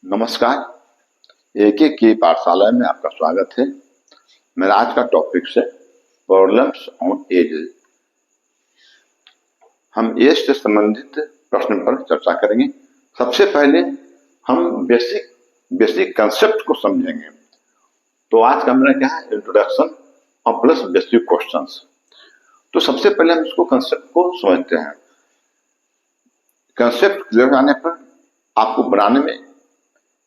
नमस्कार। एक एक की पाठशाला में आपका स्वागत है। मेरा आज का टॉपिक है प्रॉब्लम्स ऑन एज। हम एज से संबंधित प्रश्न पर चर्चा करेंगे। सबसे पहले हम बेसिक कंसेप्ट को समझेंगे। तो आज का मेरा क्या है, इंट्रोडक्शन और प्लस बेसिक क्वेश्चंस। तो सबसे पहले हम इसको कंसेप्ट को समझते हैं। कंसेप्ट क्लियर आने पर आपको बनाने में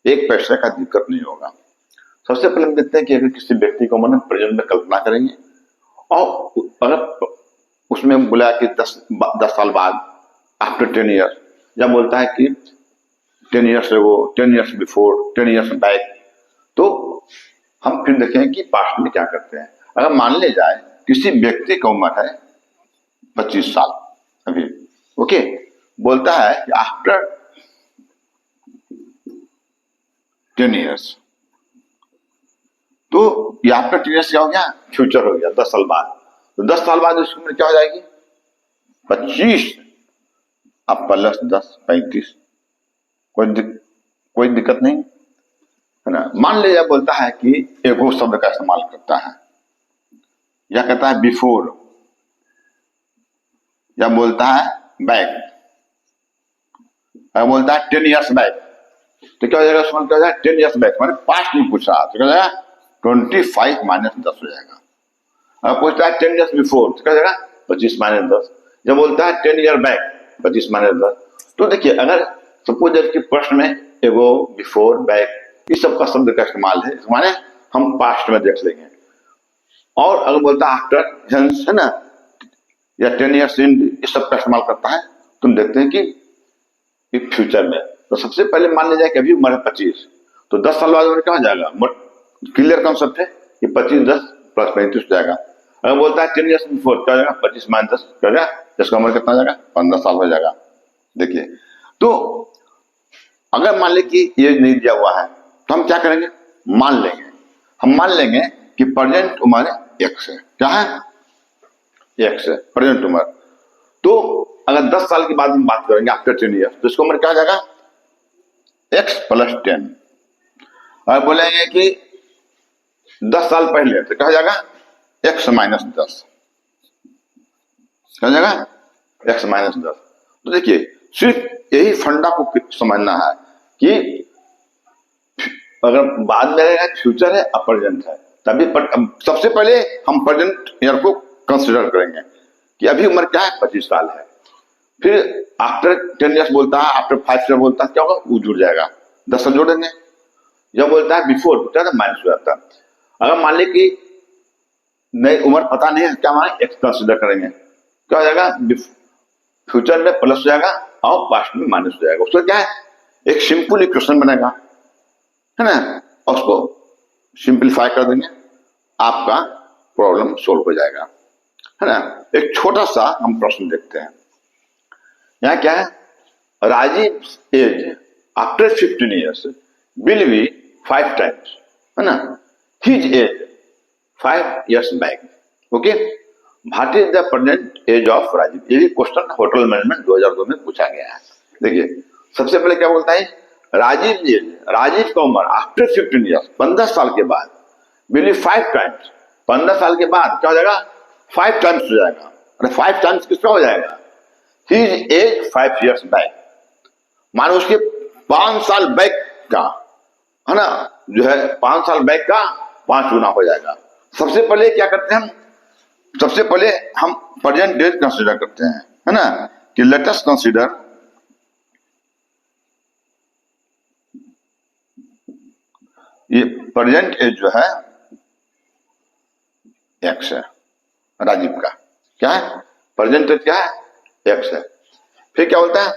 एक पैसे का दिक्कत नहीं होगा। सबसे पहले हम देखते हैं कि अगर किसी व्यक्ति को मन प्रेजेंट में कल्पना करेंगे और अगर उसमें बोला कि 10 साल बाद, आफ्टर 10 ईयर्स, या बोलता है कि 10 years ago, 10 years before, 10 years back, तो हम फिर देखें कि पास्ट में क्या करते हैं। अगर मान ले जाए किसी व्यक्ति की उम्र है 25 साल अभी, ओके, बोलता है कि आफ्टर 10 ईयर्स, तो यहाँ पर 10 ईयर्स क्या हो गया, फ्यूचर हो गया, 10 साल बाद। तो 10 साल बाद उसकी उम्र क्या हो जाएगी, 25। अब प्लस 10, 35, कोई दिक्कत नहीं है ना। मान लीजिए बोलता है कि एगो शब्द का इस्तेमाल करता है, या कहता है बिफोर, या बोलता है बैक, या बोलता है 10 ईयर्स बैक, तो क्या हो जाएगा, उसमें क्या हो जाएगा, 10 ईयर्स बैक माने पास्ट में पूछ रहा, तो क्या हो जाएगा 25 माइनस 10 हो जाएगा। अब पूछता है 10 ईयर्स बिफोर, तो क्या हो जाएगा 25 माइनस 10। जब बोलता है 10 ईयर बैक, 25 माइनस 10। तो देखिए, अगर सपोज कि प्रश्न में एगो, बिफोर, बैक, इस सब का शब्द का इस्तेमाल है, माने हम पास्ट में देख लेंगे। और अगर बोलता है आफ्टर, है ना, या 10 ईयर्स इन, इस सब का इस्तेमाल करता है, तुम देखते हैं कि फ्यूचर में। तो सबसे पहले मान लिया जाए कि अभी उम्र है 25, तो 10 साल बाद उम्र क्या हो जाएगा, क्लियर कॉन्सेप्ट है कि 25 10 प्लस 35 हो जाएगा। अगर बोलता है 10 ईयर्स बिफोर, क्या हो जाएगा, 25 माइनस 10 क्या हो जाएगा, 10 का उम्र कितना हो जाएगा, 15 साल हो जाएगा। देखिए, तो अगर मान ले कि ये नहीं दिया हुआ है, तो हम क्या करेंगे, मान लेंगे कि प्रेजेंट उम्र एक्स है। क्या है, एक्स है प्रेजेंट उम्र। तो अगर 10 साल के बाद हम बात करेंगे आफ्टर 10 ईयर्स, तो इसको उम्र क्या हो जाएगा, एक्स प्लस 10। और बोलेंगे कि 10 साल पहले, तो क्या हो जाएगा, एक्स माइनस 10, क्या हो जाएगा, एक्स माइनस 10। तो देखिए, सिर्फ यही फंडा को समझना है कि अगर बाद में रहेगा फ्यूचर है और प्रेजेंट है, तभी सबसे पहले हम प्रेजेंट ईयर को कंसिडर करेंगे कि अभी उम्र क्या है, 25 साल है। फिर आफ्टर 10 ईयर्स बोलता है, आफ्टर 5 ईयर बोलता है, क्या होगा, वो जुड़ जाएगा, 10 साल जोड़ेंगे। जब बोलता है बिफोर, बोलता है माइनस हो जाता है। अगर मान ली कि नई उम्र पता नहीं है, क्या माने, एक्स कंसिडर करेंगे, क्या हो जाएगा, फ्यूचर में प्लस हो जाएगा और पास्ट में माइनस हो जाएगा। उसका क्या है, एक सिंपल इक्वेशन बनेगा, है ना, और उसको सिंपलीफाई कर देंगे, आपका प्रॉब्लम सोल्व हो जाएगा, है ना। एक छोटा सा हम प्रश्न देखते हैं। यहाँ क्या है, Rajiv age after 15 years will be 5 times, है ना, his age 5 years back. Okay, what is the present age of Rajiv. ये क्वेश्चन होटल मैनेजमेंट 2002 में पूछा गया है। देखिए, सबसे पहले क्या बोलता है, राजीव का उम्र आफ्टर 15 ईयर्स, 15 साल के बाद, विल बी 5 टाइम्स, 15 साल के बाद क्या हो जाएगा, 5 टाइम्स हो जाएगा। अरे 5 टाइम्स किसका हो जाएगा, हिज एज 5 ईयर्स बैक, मानो उसके 5 साल बैक का, है ना, जो है 5 साल बैक का 5 गुना हो जाएगा। सबसे पहले क्या करते हैं हम, सबसे पहले हम प्रेजेंट डेज कंसीडर करते हैं, है ना, कि लेट अस कंसीडर ये प्रेजेंट एज जो है एक्स है राजीव का। क्या है, प्रेजेंट एज क्या है, एक्स है। फिर क्या बोलता है,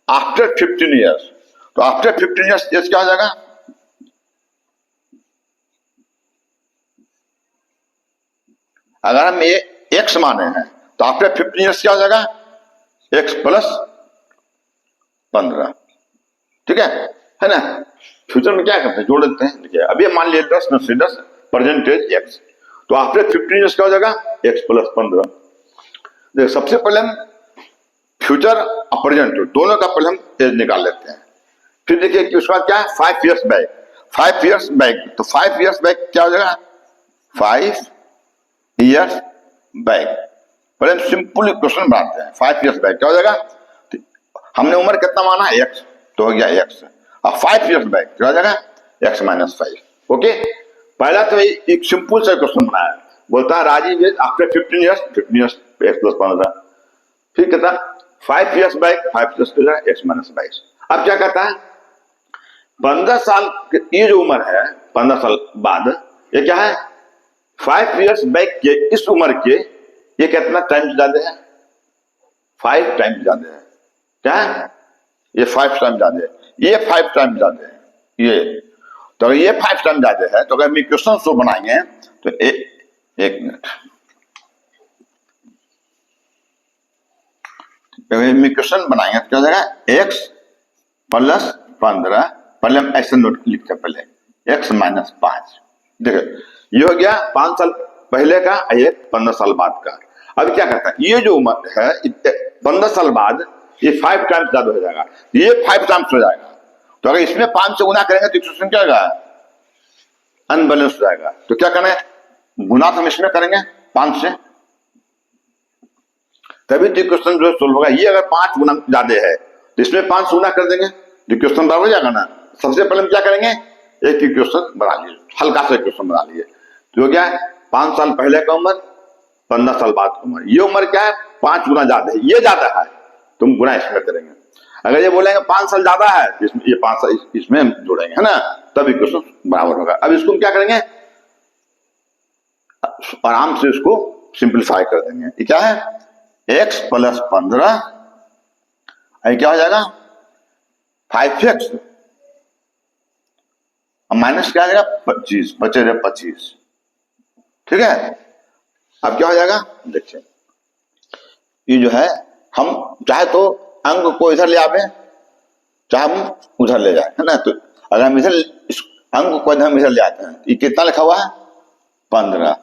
आफ्टर 15 ईयर्स, तो आफ्टर 15 ईयर्स एज क्या हो जाएगा, अगर हम ये एक्स माने हैं, तो आफ्टर 15 ईयर्स क्या हो जाएगा, एक्स प्लस 15, ठीक है ना। फ्यूचर में क्या करते हैं, जोड़ देते हैं। देखिए, अभी मान लिया 10 कंसीडर प्रेजेंट एज एक्स, तो आफ्टर 15 ईयर्स क्या हो जाएगा, एक्स प्लस 15। देखिए, सबसे पहले हम फ्यूचर और प्रेजेंट दोनों का पहले हम एज निकाल लेते हैं। फिर देखिए कि उसके बाद क्या है, 5 years बैक, 5 years बैक, तो 5 years बैक क्या हो जाएगा, 5 years बैक। पहले हम सिंपल क्वेश्चन बनाते हैं, 5 years बैक क्या हो जाएगा, तो हमने उम्र कितना माना, x, तो हो गया x। अब 5 years बैक क्या हो जाएगा, x माइनस 5। ओके, पहला तो एक सिंपल सा क्वेश्चन बनाया, बोलता है Rajiv is after 15 years, 15 years x plus 15। फिर कहता 5 years बैक, 5 years हो जाएगा x माइनस 22। अब क्या कहता है, 15 साल ये जो उम्र है, 15 साल बाद ये क्या है, 5 years बैक के इस उम्र के ये कितना टाइम ज्यादा है, 5 टाइम ज्यादा है। क्या है, ये 5 टाइम ज्यादा है, ये 5 टाइम ज्यादा है, ये तो अगर ये 5 टाइम ज्यादा है, तो अगर हम इक्वेशन सो बनाएंगे तो एक मिनट, इक्वेशन बनाएंगे तो क्या हो जाएगा, x प्लस 15, पहले हम ऐसे नोट लिखते हैं, पहले x माइनस 5। देखो ये हो गया 5 साल पहले का, ये 15 साल बाद का। अब क्या कहता है, ये जो उम्र है 15 साल बाद ये 5 टाइम्स ज्यादा हो जाएगा, ये 5 टाइम्स हो जाएगा। तो अगर इसमें 5 से गुना करेंगे तो इक्वेशन क्या होगा, अनबैलेंस हो जाएगा। तो क्या करना है, गुना तो हम इसमें करेंगे 5 से, तभी तो इक्वेशन जो सोल्व होगा। ये अगर 5 गुना ज्यादा है तो इसमें 5 गुना कर देंगे तो इक्वेशन बराबर हो जाएगा ना। सबसे पहले हम क्या करेंगे, एक इक्वेशन बना लीजिए, हल्का सा इक्वेशन बना लीजिए। तो हो गया 5 साल पहले का उम्र, 15 साल बाद की उम्र, ये उम्र क्या है 5 गुना ज्यादा है, ये ज्यादा है, तुम गुना इसमें करेंगे। अगर ये बोलेंगे 5 साल ज्यादा है, इसमें ये 5 साल इसमें हम जोड़ेंगे, है ना, तब इक्वेशन बराबर होगा। अब इसको हम क्या करेंगे, आराम से इसको सिंप्लीफाई कर देंगे। ये क्या है, x प्लस 15, क्या हो जाएगा 5x, माइनस क्या आ जाएगा 25, बचे रहे 25। ठीक है, अब क्या हो जाएगा, देखिए ये जो है, हम चाहे तो अंक को इधर ले आवे, चाहे हम उधर ले जाए, है ना। तो अगर हम इधर इस अंक को हम इधर ले आते हैं, ये कितना लिखा हुआ है 15,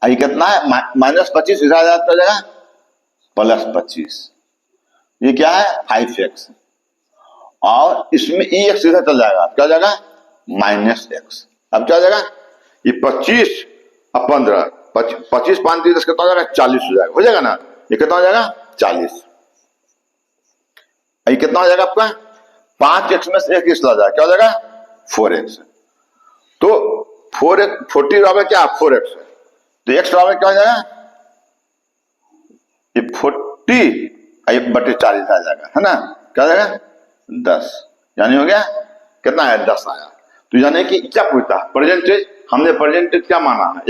ये कितना है माइनस 25, इधर आ जाएगा प्लस 25, ये क्या है 5x, और इसमें x इधर चल जाएगा, क्या हो जाएगा माइनस x। अब क्या हो जाएगा, ये 25 और 15, 25 5 10 कितना हो जाएगा 40 हो जाएगा ना। ये कितना हो जाएगा 40, ये कितना हो जाएगा आपका 5x में से 1 चला जाएगा, क्या हो जाएगा 4x। तो 4x 40 रहा क्या 4x, तो x रहा क्या हो जाएगा, ये 40 बटे 40 आ जाएगा, है ना, क्या हो जाएगा 10, यानी हो गया कितना है 10 आया। तो यानी कि क्या पूछता, परसेंटेज, हमने परसेंटेज क्या माना है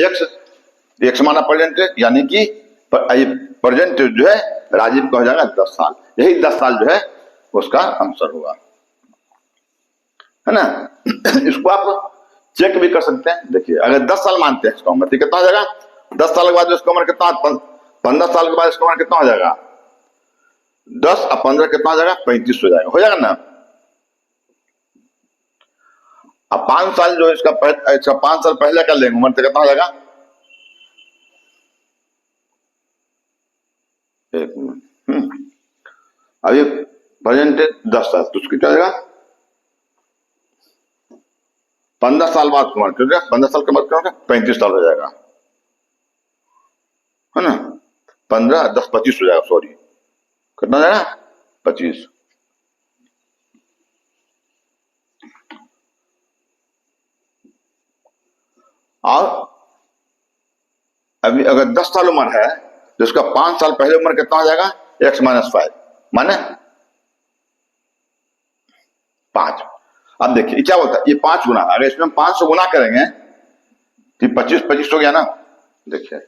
x माना परसेंटेज, यानी कि परसेंटेज जो है राजीव का हो जाएगा 10 साल, यही 10 साल जो है उसका आंसर होगा, है ना। इसको आप चेक भी कर सकते हैं। देखिए अगर 10 साल मानते हैं इसका उम्र, तो कितना हो जाएगा 10 साल के बाद इसका उम्र कितना, 15 साल के बाद इसका उम्र कितना हो जाएगा 10 और 15 कितना हो जाएगा 35 हो जाएगा ना। अब 5 साल जो इसका 5 साल पहले का लेंगे उम्र, तो कितना हो जाएगा, एक मिनट, अब ये परसेंटेज 10 साल, तो उसकी क्या हो जाएगा 15 साल बाद उम्र, ठीक है 15 साल के बाद क्या होगा 35 साल हो जाएगा, है ना। 15 10 25 हो जाएगा, सॉरी कितना हो जाएगा 25। और अभी अगर 10 साल उम्र है तो इसका 5 साल पहले उम्र कितना हो जाएगा x माइनस 5 माने 5। अब देखिए क्या बोलता है, ये 5 गुना, अगर इसमें हम 5 से गुना करेंगे तो 25 हो गया ना। देखिए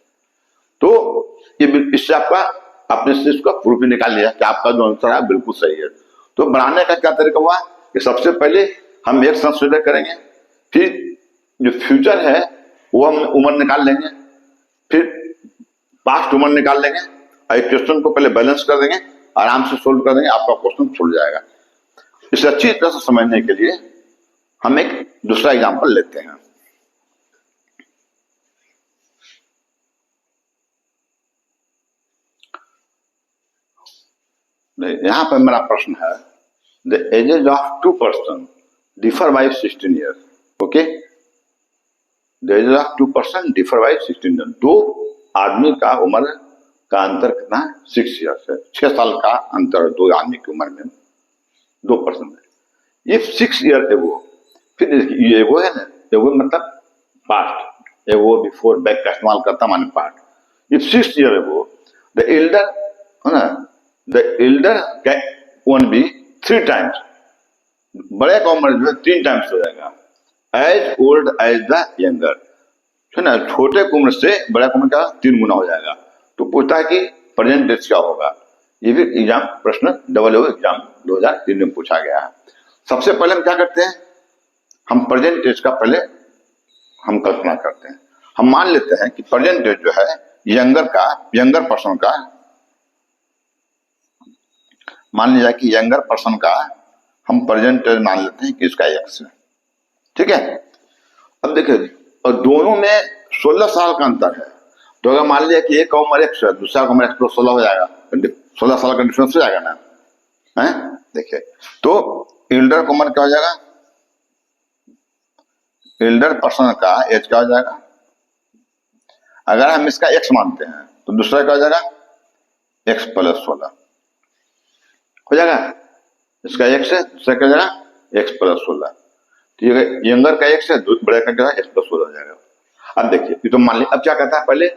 तो ये इससे आपका आपने से इसका प्रूफ ही निकाल लिया कि आपका जो आंसर है बिल्कुल सही है। तो बनाने का क्या तरीका हुआ कि सबसे पहले हम एक कंसीडर करेंगे, फिर जो फ्यूचर है वो हम उम्र निकाल लेंगे, फिर पास्ट उम्र निकाल लेंगे, और क्वेश्चन को पहले बैलेंस कर देंगे, आराम से सोल्व कर देंगे, आपका क्वेश्चन छूट जाएगा। इसे अच्छी तरह से समझने के लिए हम एक दूसरा एग्जांपल लेते हैं। यहां पर मेरा प्रश्न है the ages of two person differ by 16 year. Okay, the ages of two person differ by 16 year. दो आदमी का उम्र का अंतर कितना है? 6 ईयर्स है। 6 साल का अंतर दो आदमी की उम्र में, दो पर्सन है। इफ 6 ईयर एगो, फिर ये एगो है ना, एगो मतलब पास्ट, एगो बिफोर बैक का इस्तेमाल करता माने past. If 6 year ago the elder है ना, the elder can one be 3 times, बड़े का उम्र जो है 3 टाइम्स हो जाएगा, as old as the younger, है ना, छोटे की उम्र से बड़े की उम्र का 3 गुना हो जाएगा। तो पूछता है कि प्रेजेंट एज क्या होगा। ये भी एग्जाम प्रश्न डबल एग्जाम 2003 में पूछा गया है। सबसे पहले हम क्या करते हैं, हम प्रेजेंट एज का पहले हम कल्पना करते हैं। हम मान लेते हैं कि प्रेजेंट एज जो है यंगर पर्सन का, मान लिया कि यंगर पर्सन का हम प्रेजेंट एज मान लेते हैं कि इसका एक्स है। ठीक है, अब देखिए, और दोनों में 16 साल का अंतर है। तो अगर मान लिया कि एक का उम्र एक्स है, दूसरा का उम्र एक्स प्लस 16 हो जाएगा, 16 साल का डिफरेंस हो जाएगा ना, है। देखिए, तो एल्डर का उम्र क्या हो जाएगा, एल्डर पर्सन का एज क्या हो जाएगा, अगर हम इसका एक्स मानते हैं तो दूसरा क्या हो जाएगा, एक्स प्लस 16 हो जाएगा। इसका एक्स है, दूसरा क्या हो जाएगा, एक्स प्लस 16। ठीक है, यंगर का एक्स है, बड़े का क्या है, एक्स प्लस 16 हो जाएगा। अब देखिए, ये तो मान ली, अब क्या कहता है, पहले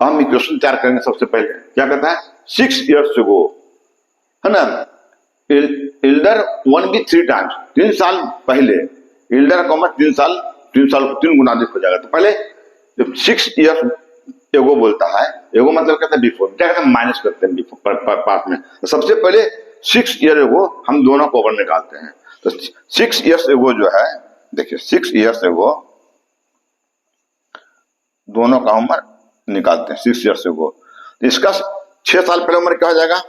हम इक्वेशन तैयार करेंगे। सबसे पहले क्या कहता है, 6 ईयर्स एगो, है ना, एल्डर वन बी 3 टाइम्स, 3 साल पहले एल्डर का उम्र 3 गुना अधिक हो जाएगा। तो पहले जब 6 ईयर्स एगो बोलता है, एगो मतलब कहता है बिफोर, क्या कहते हैं, माइनस करते हैं बिफोर पार्ट में। तो सबसे पहले 6 ईयर एगो हम दोनों को ओवर निकालते हैं। तो 6 ईयर्स एगो जो है, देखिए 6 ईयर्स एगो दोनों का उम्र निकालते हैं, 6 ईयर्स एगो। तो इसका 6 साल पहले उम्र क्या हो जाएगा,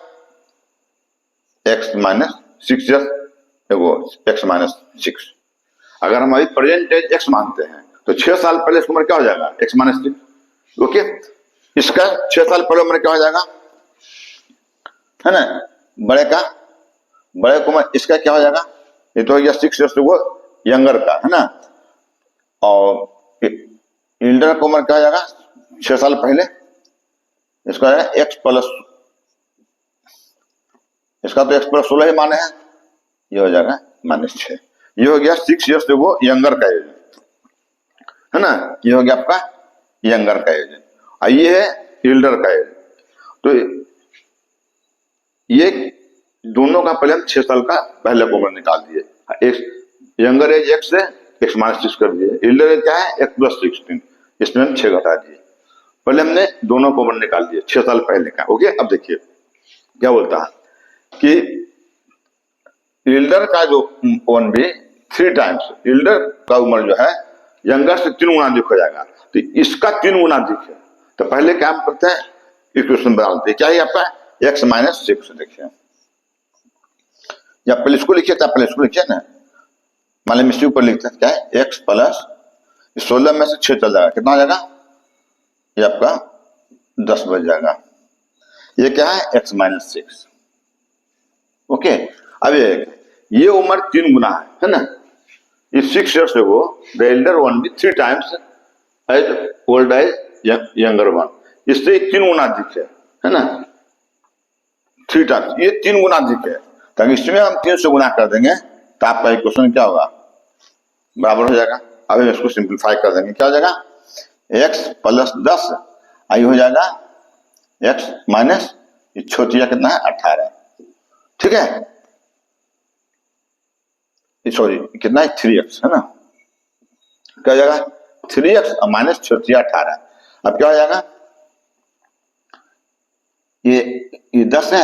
एक्स माइनस 6 ईयर्स एगो, एक्स माइनस 6। अगर हम अभी प्रेजेंट एज एक्स मानते हैं तो 6 साल पहले इसकी उम्र क्या हो जाएगा, एक्स माइनस 6। ओके, इसका 6 साल पहले उम्र क्या हो जाएगा, है ना, बड़े का उम्र इसका क्या हो जाएगा, ये तो हो गया 6 ईयर्स एगो यंगर का, है ना, और एल्डर का उम्र क्या हो जाएगा 6 साल पहले, इसका है एक्स प्लस, इसका तो एक्स प्लस 16 ही माने हैं, ये हो जाएगा -6। ये हो गया 6 ईयर्स एगो यंगर का एज, है ना, ये हो गया आपका यंगर का एज, और ये है एल्डर का एज। तो ये दोनों का पहले हम 6 साल का पहले उम्र निकाल दिए, एक यंगर एज एक्स है, एक्स माइनस 6 कर दिए, एल्डर एज क्या है, एक्स प्लस 16, इसमें हम 6 घटा दिए। पहले हमने दोनों को उम्र निकाल दिए 6 साल पहले का। ओके, अब देखिए क्या बोलता है कि एल्डर का जो वन बी 3 टाइम्स, एल्डर का उम्र जो है यंगर से 3 गुना अधिक हो जाएगा। तो इसका 3 गुना अधिक है, तो पहले क्या हम करते हैं, इक्वेशन बदलते हैं, क्या है आपका एक्स माइनस 6। देखिए, या पहले इसको लिखिए, पहले इसको लिखिए ना, मान लीजिए ऊपर लिखते हैं क्या है, एक्स प्लस 16 में से 6 चल जाएगा, कितना हो जाएगा, ये आपका 10 बच जाएगा। ये क्या है, एक्स माइनस 6। ओके, अब ये उम्र 3 गुना है ना, ये 6 years ago the elder one be 3 times as old as younger one, इससे 3 गुना अधिक है ना, 3 टाइम्स, ये 3 गुना अधिक है। ताकि इसमें हम 3 से गुना कर देंगे तो आपका इक्वेशन क्या होगा, बराबर हो जाएगा। अब हम इसको सिंप्लीफाई कर देंगे, क्या हो जाएगा, एक्स प्लस 10, आई हो जाएगा एक्स माइनस, ये छोटिया कितना है 18, ठीक है, सॉरी कितना है 3x, है ना, क्या हो जाएगा 3x माइनस छोटिया 18। अब क्या हो जाएगा, ये 10 है,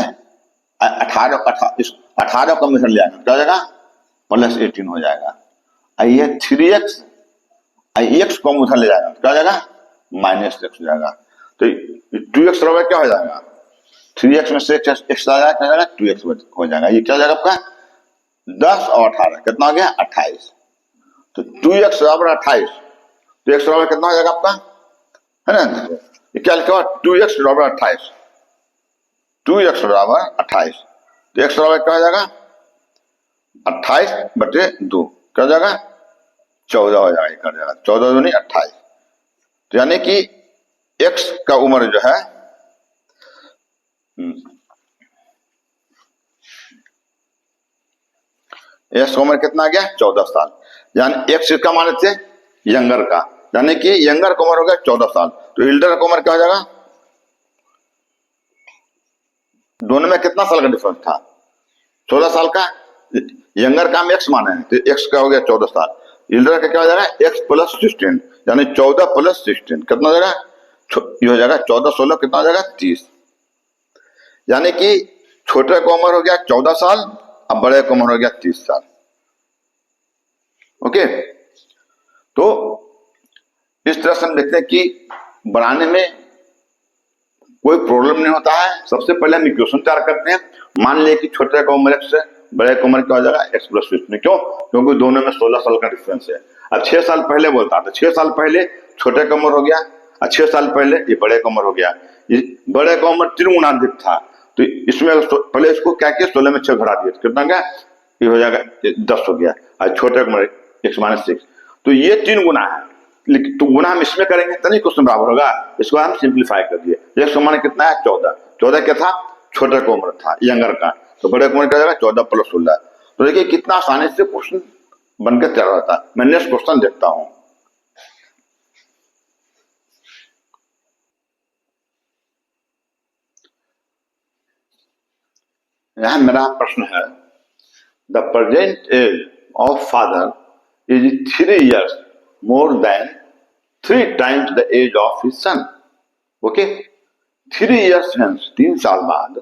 18 कम इधर ले आएगा, क्या हो जाएगा प्लस 18 हो जाएगा। ये 3x x को उधर ले जाएगा, क्या हो जाएगा -x हो जाएगा। तो 2x बराबर क्या हो जाएगा, 3x में से x आ जाएगा, क्या हो जाएगा 2x हो जाएगा। ये क्या हो जाएगा आपका 10 और 18 कितना हो गया 28। तो 2x बराबर 28, तो x बराबर कितना हो जाएगा आपका, है ना, ये क्या लिखा हुआ 2x बराबर 28, 2x बराबर 28, तो x बराबर क्या हो जाएगा 28/2 क्या हो जाएगा, 14 हो जाएगा, कर जाएगा 14 दूनी 28। तो यानी कि x का उम्र जो है x का उम्र कितना आ गया, 14 साल। यानी x का मान लेते यंगर का, यानी कि यंगर का उम्र हो गया 14 साल। तो एल्डर का उम्र क्या हो जाएगा, दोनों में कितना साल का डिफरेंस था, 14 साल का। यंगर का हम x माने हैं तो x का हो गया 14 साल। एल्डर का क्या हो जाएगा, x + 16, यानी 14 + 16 कितना हो जाएगा, ये हो जाएगा 14 16 कितना हो जाएगा, 30। यानी कि छोटे का उम्र हो गया 14 साल, अब बड़े का उम्र हो गया 30 साल। ओके, तो इस तरह से हम देखते हैं कि बनाने में कोई प्रॉब्लम नहीं होता है। सबसे पहले हम इक्वेशन तैयार करते हैं। मान लिया कि छोटे का उम्र x है, बड़े का उम्र क्या हो जाएगा, x + 15। क्यों, क्योंकि दोनों में 16 साल का डिफरेंस है। अब 6 साल पहले बोलता तो 6 साल पहले छोटे का उम्र हो गया, और 6 साल पहले ये बड़े का उम्र हो गया। बड़े का उम्र 3 गुना अधिक था, तो इसमें पहले इसको क्या किया, 16 में 6 घटा दिया, कितना गया, ये हो जाएगा 10 हो गया। और छोटे का उम्र x - 6, तो ये 3 गुना है। लेकिन तो गुना हम इसमें करेंगे तभी क्वेश्चन बराबर होगा। इसको हम सिंप्लीफाई कर दिए। एक समान कितना है, 14। 14 क्या था, छोटे का उम्र था यंगर का, तो बड़े का उम्र क्या जाएगा, 14 + 16। तो देखिए कितना आसानी से क्वेश्चन बनकर तैयार होता है। मैं नेक्स्ट क्वेश्चन देखता हूं। यहां मेरा प्रश्न है, the present age of father is 3 years more than 3 times the age of his son. Okay, 3 years hence, 3 साल बाद,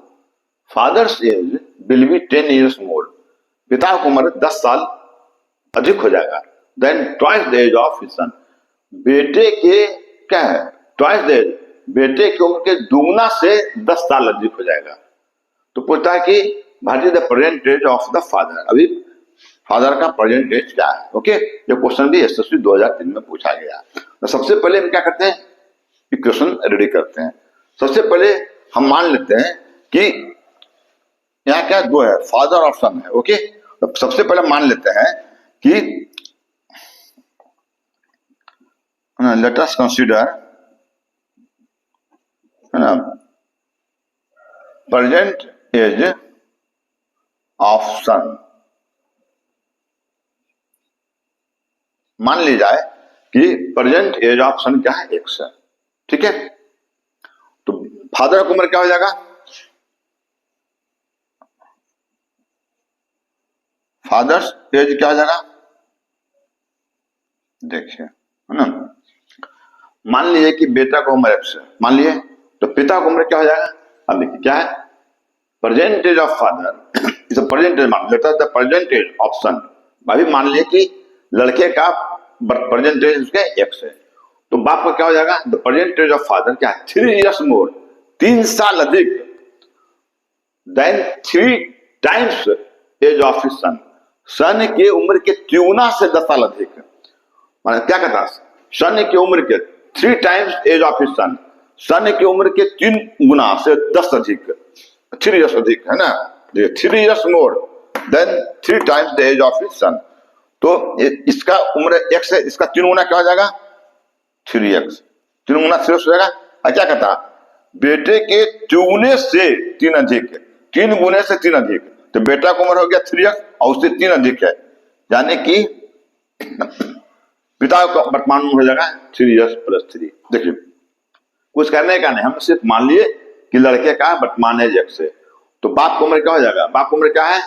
fathers age will be 10 years more, पिता की उम्र 10 साल अधिक हो जाएगा, then twice the age of his son, बेटे के क्या है, ट्वाइस द एज, बेटे की उम्र के दुगना से 10 साल अधिक हो जाएगा। तो पूछता है कि what is the present age of the father, अभी फादर का प्रेजेंट एज क्या है। ओके, ये क्वेश्चन भी एसएससी 2003 में पूछा गया। तो सबसे पहले हम क्या करते हैं, इक्वेशन रेडी करते हैं। सबसे पहले हम मान लेते हैं कि यहाँ क्या दो है, फादर और सन है। ओके, तो सबसे पहले मान लेते हैं कि लेट अस कंसीडर है ना प्रेजेंट एज ऑफ सन। मान ली जाए कि प्रेजेंट एज ऑफ सन क्या है, x है। ठीक है, तो फादर की उम्र क्या हो जाएगा, फादर्स एज क्या हो जाएगा, देखिए है ना, मान लीजिए कि बेटा का उम्र x है, मान लिए, तो पिता की उम्र क्या हो जाएगा। अब देखिए क्या है, present age of father is present age, मान लेता है the present age of son. अभी मान लिए कि लड़के का प्रेजेंट एज उसके x है, तो बाप का क्या हो जाएगा, the present age of father क्या है, 3 years more, 3 साल अधिक, then 3 times age of his son, son के उम्र के तिगुना से 10 साल अधिक। माने क्या कहता, सन की उम्र के 3 times age of his son, son की उम्र के 3 गुना से 10 अधिक, 3 years अधिक है ना, 3 years more than 3 times the age of his son. तो इसका उम्र x है, इसका 3 गुना क्या हो जाएगा, 3x, 3 गुना 3 हो जाएगा। क्या कहता, बेटे के तिगुने से 3 अधिक, 3 गुने से 3 अधिक, तो बेटा का उम्र हो गया 3x और उससे 3 अधिक है, यानी कि पिता का वर्तमान उम्र हो जाएगा 3 years + 3। देखिए कुछ करने का नहीं, हम सिर्फ मान लिए कि लड़के का वर्तमान एज x है, तो बाप की उम्र क्या हो जाएगा, बाप की उम्र क्या है,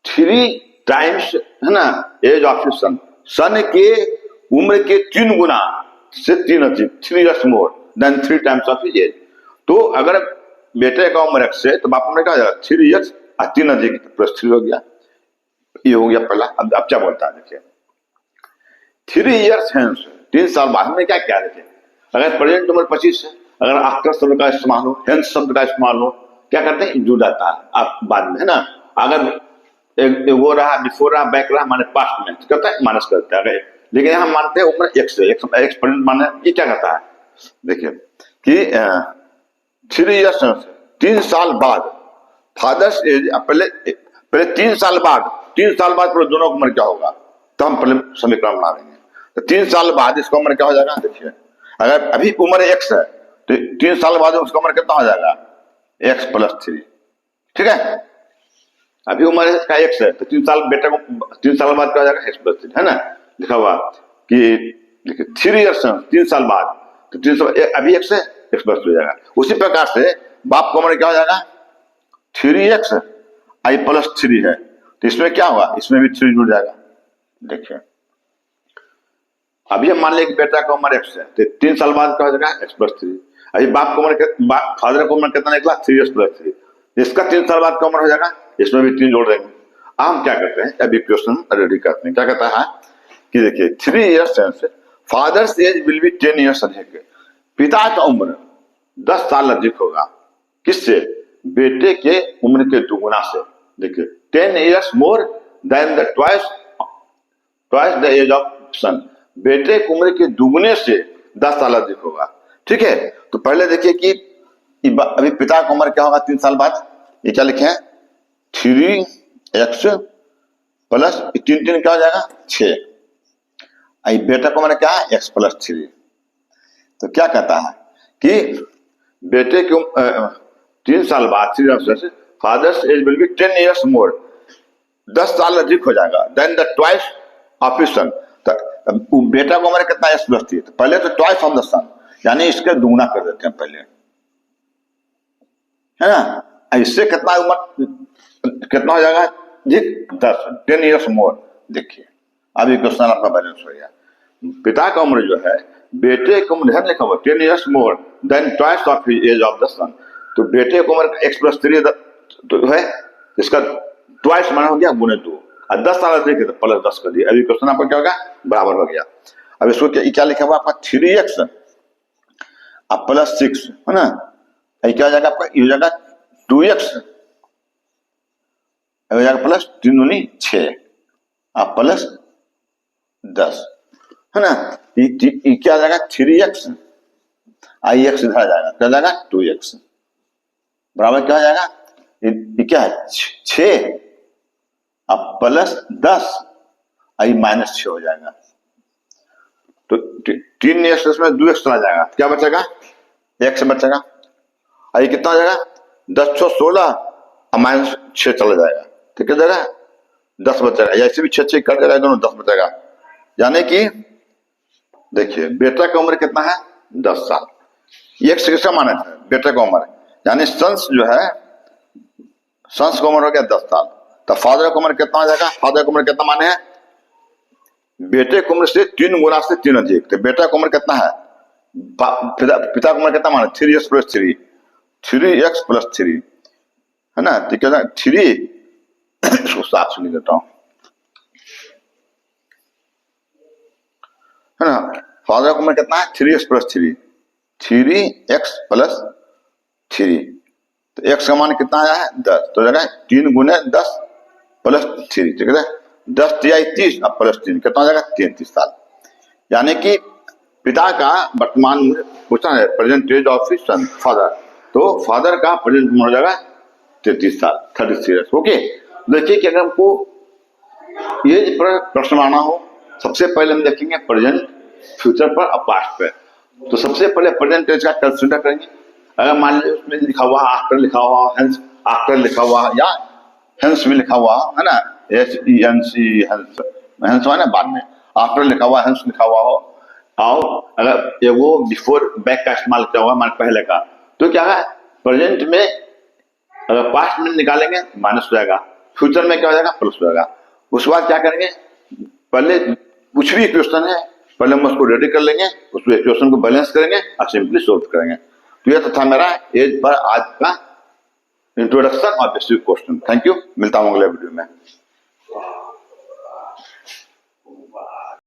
3 times है ना as of his son, son के उम्र के 3 गुना से 3 अधिक, 3 years more than 3 times of his age. तो अगर बेटे का उम्र x है तो बाप उम्र क्या हो जाएगा, 3 years और 3 अधिक +3 हो गया। ये हो गया पहला। अब क्या बोलता है, देखिए 3 years हेंस, 3 साल बाद में क्या क्या, देखिए अगर प्रेजेंट उम्र 25 है, अगर आफ्टर शब्द का इस्तेमाल हो, हेंस शब्द का इस्तेमाल हो, क्या करते हैं, जुड़ जाता है आप बाद में है ना। अगर वो रहा, बिफोर रहा, बैक रहा, माने पास्ट में करता है, माइनस करता है। लेकिन हम मानते हैं उम्र x से, x प्रेजेंट माने ये क्या करता है, देखिए कि 3 years 3 साल बाद फादर्स एज, पहले पहले 3 साल बाद फिर दोनों की उम्र क्या होगा, तो हम पहले समीकरण बना लेंगे। तो 3 साल बाद इसका उम्र क्या हो जाएगा, देखिए अगर अभी उम्र x है तो 3 साल बाद उसका उम्र कितना हो जाएगा, x+3। ठीक है, अभी उम्र इसका x है तो 3 साल बेटा को 3 साल बाद क्या हो जाएगा, x+3, है ना, लिखा हुआ कि 3 years 3 साल बाद, तो 3 साल अभी x है, x+3 हो जाएगा। उसी प्रकार से बाप का उम्र क्या हो जाएगा, 3x I+3 है, तो इसमें क्या होगा, इसमें भी 3 जुड़ जाएगा। देखिए अभी हम मान लिया कि बेटा का उम्र x है, तो 3 साल बाद क्या हो जाएगा, x+3। अभी बाप का उम्र फादर का उम्र कितना निकला, 3x+3, इसका 3 साल बाद का उम्र हो जाएगा, इसमें भी 3 जोड़ देंगे। हम क्या करते हैं, अभी क्वेश्चन रेडी करते हैं। क्या कहता है कि देखिए 3 years father's age will be 10 years अधिक, पिता का उम्र 10 साल अधिक होगा, किससे, बेटे के उम्र के दुगुना से। देखिए 10 years more than the twice the age of son, बेटे की उम्र के दुगुने से 10 साल अधिक होगा। ठीक है, तो पहले देखिए कि अभी पिता की उम्र क्या होगा 3 साल बाद, ये क्या लिखे हैं, 3x प्लस 3 क्या हो जाएगा, 6। बेटा का उम्र क्या है, x+3। तो क्या कहता है कि बेटे के 3 साल बाद 3 years father's age will be 10 years more, 10 साल अधिक हो जाएगा, then the twice of his son. तो बेटा का उम्र कितना, x+3, तो पहले तो ट्वाइस ऑफ द सन, यानी इसके दुगुना कर देते हैं पहले, है ना। इससे कितना उम्र कितना हो जाएगा जी, 10 years मोर। देखिए अभी क्वेश्चन आपका बैलेंस हो गया, पिता का उम्र जो है, बेटे की उम्र है लिखा हुआ 10 years more than twice of age of the son, तो बेटे की उम्र x+3 तो है, इसका ट्वाइस माना हो गया गुने 2, और 10 साल अधिक है तो +10 कर दिया। अभी क्वेश्चन आपका क्या होगा, बराबर हो गया। अब इसको क्या लिखा हुआ आपका 3x अब +6, है ना, क्या हो जाएगा आपका, ये हो जाएगा 2x हो जाएगा +3 दूनी 6 अब +10, है ना। ये क्या आ जाएगा 3x IX इधर आ जाएगा, क्या जाएगा 2x बराबर क्या हो जाएगा, ये क्या है 6 अब +10 आई -6 हो जाएगा। तो 3 x में 2x चला जाएगा, क्या बचेगा, x बचेगा। आई कितना हो जाएगा 10/16 -6 चला जाएगा, तो क्या जाएगा 10 बचेगा, ऐसे भी 6 कट जाएगा, दोनों 10 बचेगा। यानी कि देखिए बेटा का उम्र कितना है 10 साल, ये एक किसका माने है, बेटा का उम्र, यानी सन्स जो है, सन्स का उम्र हो गया 10 साल, तो फादर का उम्र कितना हो जाएगा, फादर का उम्र कितना माने है, बेटे की उम्र से 3 गुना से 3 अधिक, तो बेटा का उम्र कितना है, पिता का उम्र कितना माने 3x+3, 3x+3, है ना, तो क्या 3 इसको 7 से लिख देता हूं, है ना। फादर का उम्र कितना है 3x+3, 3x+3, तो x का मान कितना आया है 10, तो जगह 3 गुने 10 +3, ठीक है, 10 तिहाई 30 अब +3 कितना हो जाएगा 33 साल। यानी कि पिता का वर्तमान में पूछा है present age of his son father, तो फादर का प्रेजेंट उम्र हो जाएगा 33 साल, 33 ईयर्स। ओके, देखिए कि अगर हमको एज पर प्रश्न आना हो, सबसे पहले हम देखेंगे प्रेजेंट, फ्यूचर पर और पास्ट पे। तो सबसे पहले प्रेजेंट एज का कंसीडर करेंगे। अगर मान लीजिए उसमें लिखा हुआ आफ्टर लिखा हुआ, हेंस आफ्टर लिखा हुआ, या हेंस भी लिखा हुआ है ना, HENC हेंस, हेंस है ना बाद में, आफ्टर लिखा हुआ, हेंस लिखा हुआ हो, और अगर ये वो बिफोर बैक का इस्तेमाल किया हुआ मान पहले का, तो क्या है प्रेजेंट में अगर पास्ट में निकालेंगे माइनस हो जाएगा, फ्यूचर में क्या हो जाएगा प्लस हो जाएगा। उसके बाद क्या करेंगे, पहले कुछ भी क्वेश्चन है पहले हम उसको रेडी कर लेंगे, उस क्वेश्चन को बैलेंस करेंगे और सिंपली सोल्व करेंगे। तो यह था मेरा एज पर आज का इंट्रोडक्शन और बेसिक क्वेश्चन। थैंक यू, मिलता हूँ अगले वीडियो में।